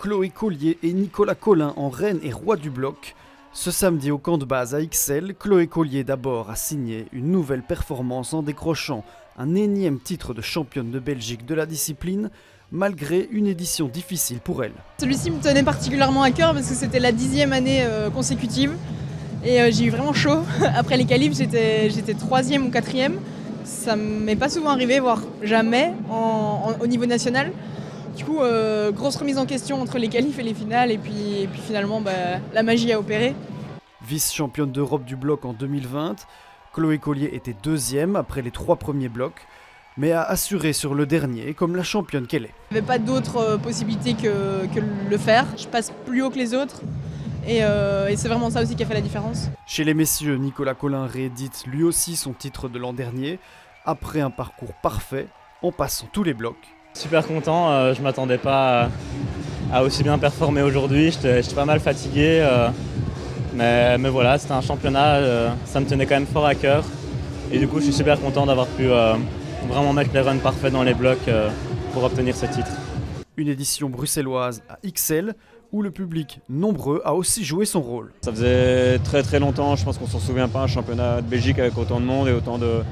Chloé Collier et Nicolas Collin en reine et roi du bloc. Ce samedi au camp de base à Ixelles, Chloé Collier d'abord a signé une nouvelle performance en décrochant un énième titre de championne de Belgique de la discipline, malgré une édition difficile pour elle. Celui-ci me tenait particulièrement à cœur parce que c'était la 10e année consécutive et j'ai eu vraiment chaud. Après les qualifs, j'étais 3e ou 4e. Ça m'est pas souvent arrivé, voire jamais au niveau national. Du coup, grosse remise en question entre les qualifs et les finales et puis finalement la magie a opéré. Vice-championne d'Europe du bloc en 2020, Chloé Collier était deuxième après les 3 premiers blocs, mais a assuré sur le dernier comme la championne qu'elle est. Il n'y avait pas d'autre possibilité que le faire. Je passe plus haut que les autres et c'est vraiment ça aussi qui a fait la différence. Chez les messieurs, Nicolas Collin réédite lui aussi son titre de l'an dernier, après un parcours parfait en passant tous les blocs. Super content, je ne m'attendais pas à aussi bien performer aujourd'hui, j'étais pas mal fatigué, mais voilà, c'était un championnat, ça me tenait quand même fort à cœur et du coup je suis super content d'avoir pu vraiment mettre les runs parfaits dans les blocs pour obtenir ce titre. Une édition bruxelloise à Ixelles où le public nombreux a aussi joué son rôle. Ça faisait très très longtemps, je pense qu'on s'en souvient pas, un championnat de Belgique avec autant de monde et autant de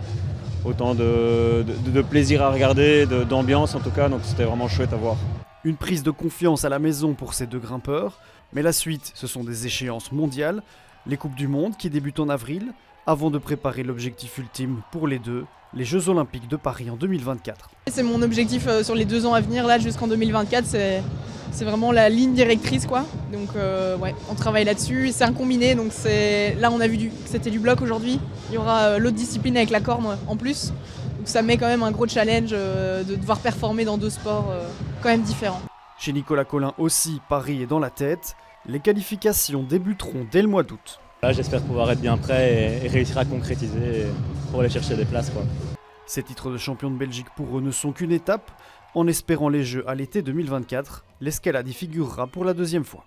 plaisir à regarder, d'ambiance en tout cas, donc c'était vraiment chouette à voir. Une prise de confiance à la maison pour ces deux grimpeurs, mais la suite, ce sont des échéances mondiales, les Coupes du Monde qui débutent en avril, avant de préparer l'objectif ultime pour les deux, les Jeux Olympiques de Paris en 2024. C'est mon objectif sur les 2 ans à venir, là jusqu'en 2024, c'est vraiment la ligne directrice quoi. Donc ouais, on travaille là-dessus, c'est un combiné, donc là on a vu que c'était du bloc aujourd'hui, il y aura l'autre discipline avec la corde en plus, donc ça met quand même un gros challenge de devoir performer dans 2 sports quand même différents. Chez Nicolas Collin aussi, Paris est dans la tête, les qualifications débuteront dès le mois d'août. Là, j'espère pouvoir être bien prêt et réussir à concrétiser pour aller chercher des places, quoi. Ces titres de champion de Belgique pour eux ne sont qu'une étape. En espérant les Jeux à l'été 2024, l'escalade y figurera pour la 2e fois.